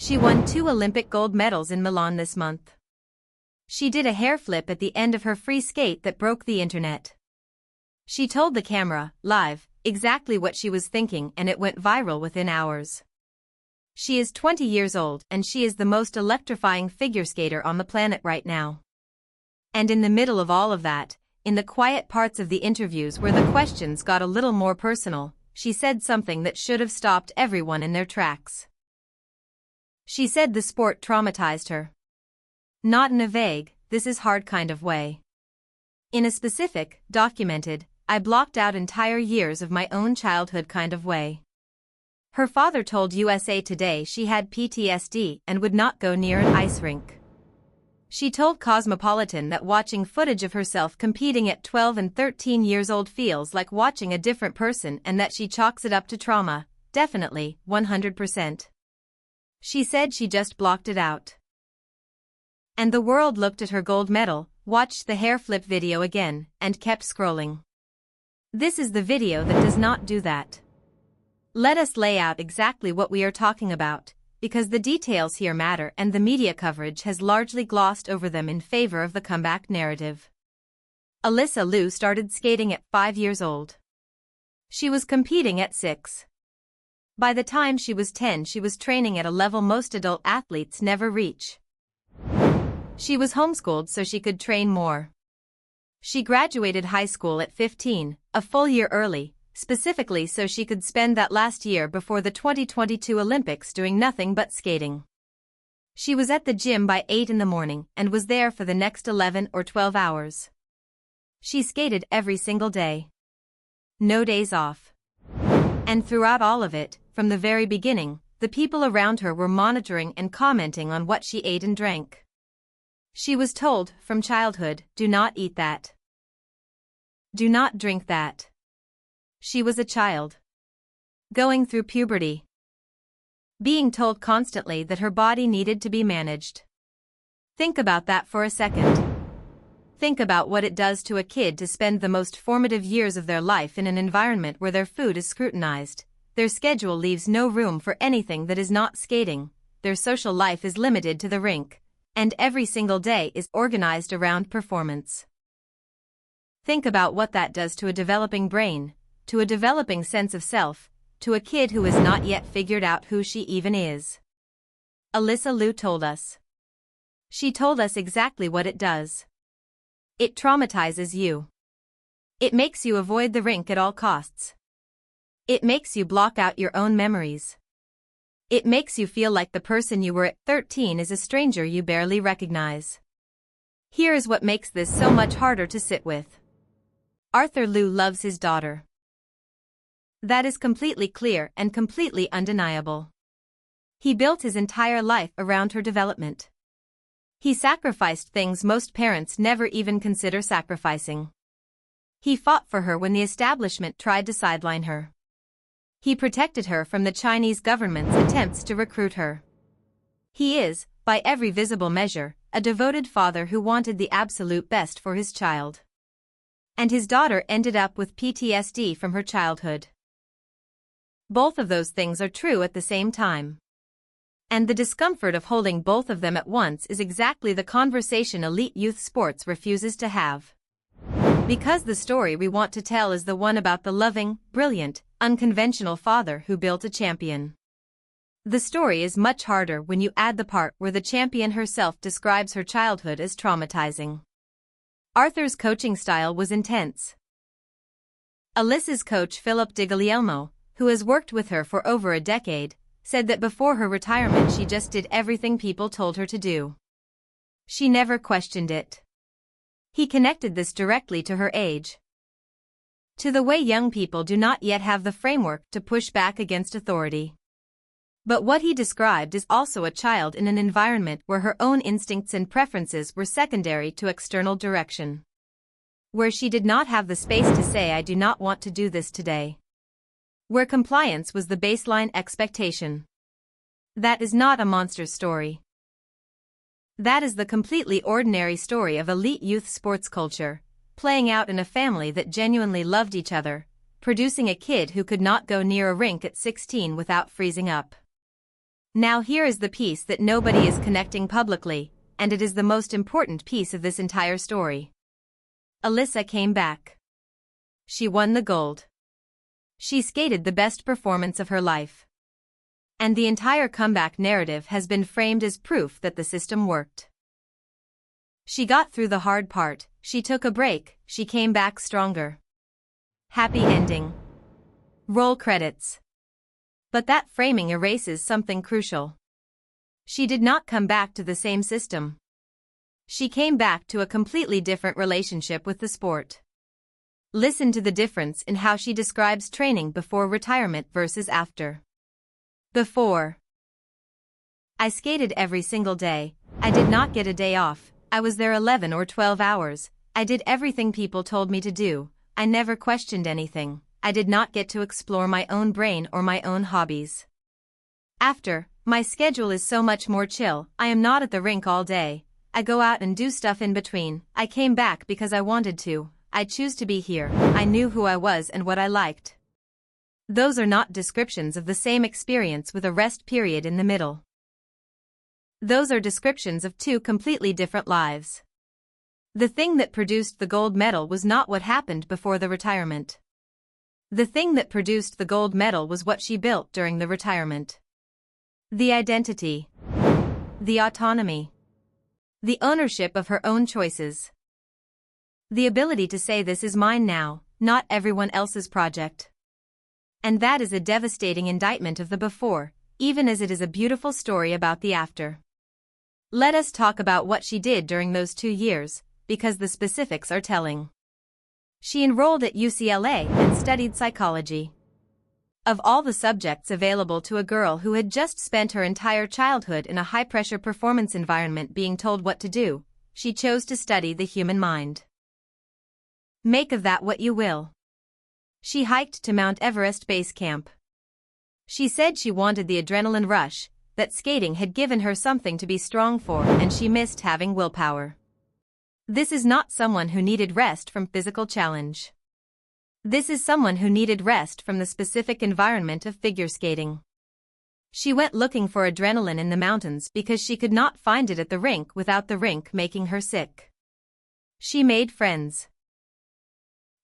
She won 2 Olympic gold medals in Milan this month. She did a hair flip at the end of her free skate that broke the internet. She told the camera, live, exactly what she was thinking, and it went viral within hours. She is 20 years old and she is the most electrifying figure skater on the planet right now. And in the middle of all of that, in the quiet parts of the interviews where the questions got a little more personal, she said something that should have stopped everyone in their tracks. She said the sport traumatized her. Not in a vague, this is hard kind of way. In a specific, documented, I blocked out entire years of my own childhood kind of way. Her father told USA Today she had PTSD and would not go near an ice rink. She told Cosmopolitan that watching footage of herself competing at 12 and 13 years old feels like watching a different person and that she chalks it up to trauma, definitely, 100%. She said she just blocked it out. And the world looked at her gold medal, watched the hair flip video again, and kept scrolling. This is the video that does not do that. Let us lay out exactly what we are talking about, because the details here matter and the media coverage has largely glossed over them in favor of the comeback narrative. Alysa Liu started skating at 5 years old. She was competing at 6. By the time she was 10, she was training at a level most adult athletes never reach. She was homeschooled so she could train more. She graduated high school at 15, a full year early, specifically so she could spend that last year before the 2022 Olympics doing nothing but skating. She was at the gym by 8 in the morning and was there for the next 11 or 12 hours. She skated every single day. No days off. And throughout all of it, from the very beginning, the people around her were monitoring and commenting on what she ate and drank. She was told, from childhood, do not eat that. Do not drink that. She was a child. Going through puberty. Being told constantly that her body needed to be managed. Think about that for a second. Think about what it does to a kid to spend the most formative years of their life in an environment where their food is scrutinized, their schedule leaves no room for anything that is not skating, their social life is limited to the rink, and every single day is organized around performance. Think about what that does to a developing brain, to a developing sense of self, to a kid who has not yet figured out who she even is. Alysa Liu told us. She told us exactly what it does. It traumatizes you. It makes you avoid the rink at all costs. It makes you block out your own memories. It makes you feel like the person you were at 13 is a stranger you barely recognize. Here is what makes this so much harder to sit with. Arthur Liu loves his daughter. That is completely clear and completely undeniable. He built his entire life around her development. He sacrificed things most parents never even consider sacrificing. He fought for her when the establishment tried to sideline her. He protected her from the Chinese government's attempts to recruit her. He is, by every visible measure, a devoted father who wanted the absolute best for his child. And his daughter ended up with PTSD from her childhood. Both of those things are true at the same time. And the discomfort of holding both of them at once is exactly the conversation elite youth sports refuses to have. Because the story we want to tell is the one about the loving, brilliant, unconventional father who built a champion. The story is much harder when you add the part where the champion herself describes her childhood as traumatizing. Arthur's coaching style was intense. Alysa's coach Philip DeGuglielmo, who has worked with her for over a decade, said that before her retirement she just did everything people told her to do. She never questioned it. He connected this directly to her age. To the way young people do not yet have the framework to push back against authority. But what he described is also a child in an environment where her own instincts and preferences were secondary to external direction. Where she did not have the space to say I do not want to do this today. Where compliance was the baseline expectation. That is not a monster story. That is the completely ordinary story of elite youth sports culture, playing out in a family that genuinely loved each other, producing a kid who could not go near a rink at 16 without freezing up. Now here is the piece that nobody is connecting publicly, and it is the most important piece of this entire story. Alysa came back. She won the gold. She skated the best performance of her life. And the entire comeback narrative has been framed as proof that the system worked. She got through the hard part, she took a break, she came back stronger. Happy ending. Roll credits. But that framing erases something crucial. She did not come back to the same system. She came back to a completely different relationship with the sport. Listen to the difference in how she describes training before retirement versus after. Before. I skated every single day. I did not get a day off. I was there 11 or 12 hours. I did everything people told me to do. I never questioned anything. I did not get to explore my own brain or my own hobbies. After, my schedule is so much more chill. I am not at the rink all day. I go out and do stuff in between. I came back because I wanted to. I choose to be here. I knew who I was and what I liked. Those are not descriptions of the same experience with a rest period in the middle. Those are descriptions of two completely different lives. The thing that produced the gold medal was not what happened before the retirement. The thing that produced the gold medal was what she built during the retirement. The identity. The autonomy. The ownership of her own choices. The ability to say this is mine now, not everyone else's project. And that is a devastating indictment of the before, even as it is a beautiful story about the after. Let us talk about what she did during those 2 years, because the specifics are telling. She enrolled at UCLA and studied psychology. Of all the subjects available to a girl who had just spent her entire childhood in a high-pressure performance environment being told what to do, she chose to study the human mind. Make of that what you will. She hiked to Mount Everest Base Camp. She said she wanted the adrenaline rush, that skating had given her something to be strong for, and she missed having willpower. This is not someone who needed rest from physical challenge. This is someone who needed rest from the specific environment of figure skating. She went looking for adrenaline in the mountains because she could not find it at the rink without the rink making her sick. She made friends.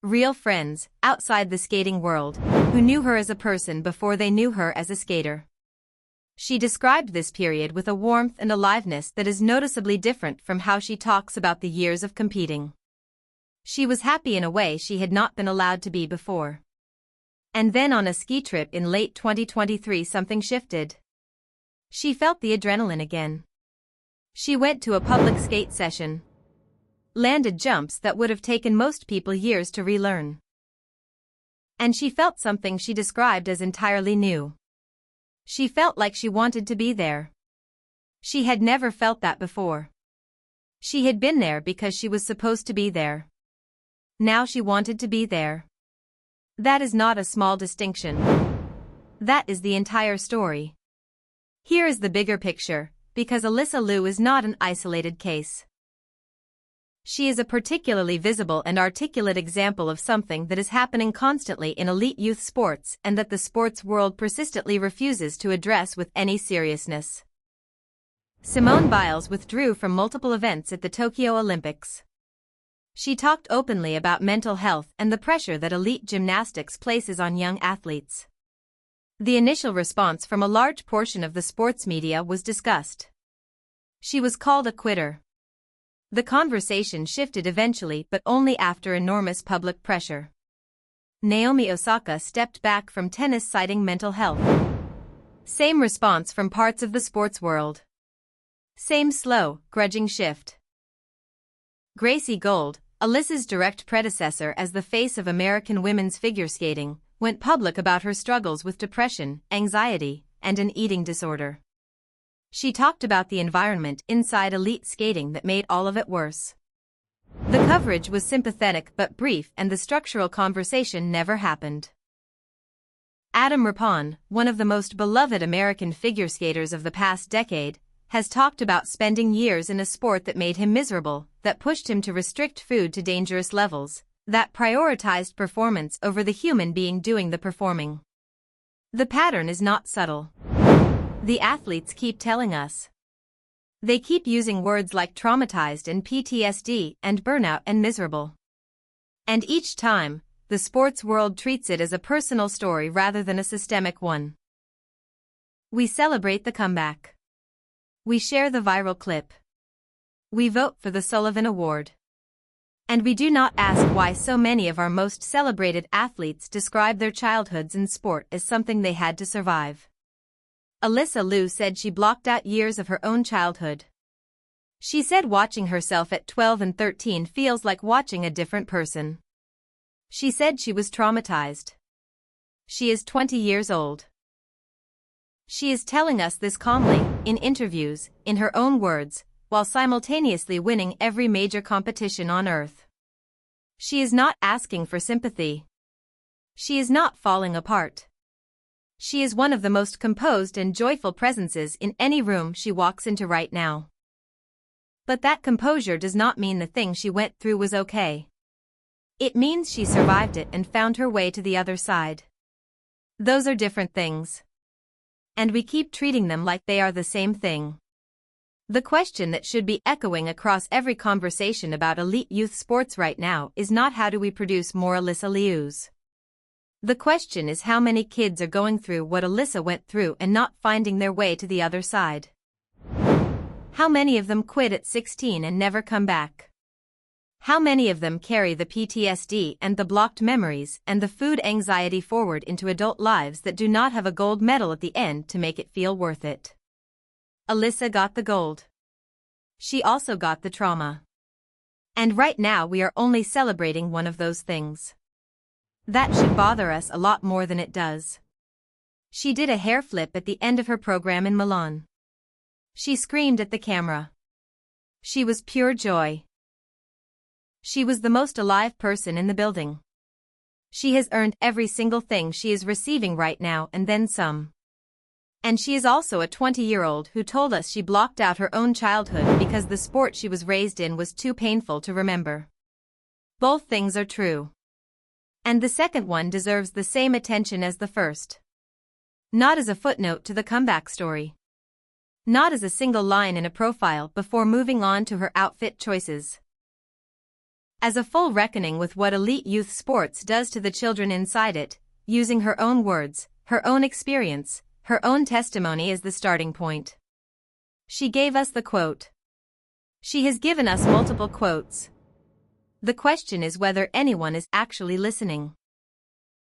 Real friends, outside the skating world, who knew her as a person before they knew her as a skater. She described this period with a warmth and aliveness that is noticeably different from how she talks about the years of competing. She was happy in a way she had not been allowed to be before. And then on a ski trip in late 2023 something shifted. She felt the adrenaline again. She went to a public skate session. Landed jumps that would have taken most people years to relearn. And she felt something she described as entirely new. She felt like she wanted to be there. She had never felt that before. She had been there because she was supposed to be there. Now she wanted to be there. That is not a small distinction. That is the entire story. Here is the bigger picture, because Alysa Liu is not an isolated case. She is a particularly visible and articulate example of something that is happening constantly in elite youth sports and that the sports world persistently refuses to address with any seriousness. Simone Biles withdrew from multiple events at the Tokyo Olympics. She talked openly about mental health and the pressure that elite gymnastics places on young athletes. The initial response from a large portion of the sports media was disgust. She was called a quitter. The conversation shifted eventually, but only after enormous public pressure. Naomi Osaka stepped back from tennis citing mental health. Same response from parts of the sports world. Same slow, grudging shift. Gracie Gold, Alysa's direct predecessor as the face of American women's figure skating, went public about her struggles with depression, anxiety, and an eating disorder. She talked about the environment inside elite skating that made all of it worse. The coverage was sympathetic but brief, and the structural conversation never happened. Adam Rippon, one of the most beloved American figure skaters of the past decade, has talked about spending years in a sport that made him miserable, that pushed him to restrict food to dangerous levels, that prioritized performance over the human being doing the performing. The pattern is not subtle. The athletes keep telling us. They keep using words like traumatized and PTSD and burnout and miserable. And each time, the sports world treats it as a personal story rather than a systemic one. We celebrate the comeback. We share the viral clip. We vote for the Sullivan Award. And we do not ask why so many of our most celebrated athletes describe their childhoods in sport as something they had to survive. Alysa Liu said she blocked out years of her own childhood. She said watching herself at 12 and 13 feels like watching a different person. She said she was traumatized. She is 20 years old. She is telling us this calmly, in interviews, in her own words, while simultaneously winning every major competition on earth. She is not asking for sympathy. She is not falling apart. She is one of the most composed and joyful presences in any room she walks into right now. But that composure does not mean the thing she went through was okay. It means she survived it and found her way to the other side. Those are different things. And we keep treating them like they are the same thing. The question that should be echoing across every conversation about elite youth sports right now is not how do we produce more Alysa Lius. The question is how many kids are going through what Alysa went through and not finding their way to the other side. How many of them quit at 16 and never come back? How many of them carry the PTSD and the blocked memories and the food anxiety forward into adult lives that do not have a gold medal at the end to make it feel worth it? Alysa got the gold. She also got the trauma. And right now we are only celebrating one of those things. That should bother us a lot more than it does. She did a hair flip at the end of her program in Milan. She screamed at the camera. She was pure joy. She was the most alive person in the building. She has earned every single thing she is receiving right now and then some. And she is also a 20-year-old who told us she blocked out her own childhood because the sport she was raised in was too painful to remember. Both things are true. And the second one deserves the same attention as the first. Not as a footnote to the comeback story. Not as a single line in a profile before moving on to her outfit choices. As a full reckoning with what elite youth sports does to the children inside it, using her own words, her own experience, her own testimony as the starting point. She gave us the quote. She has given us multiple quotes. The question is whether anyone is actually listening.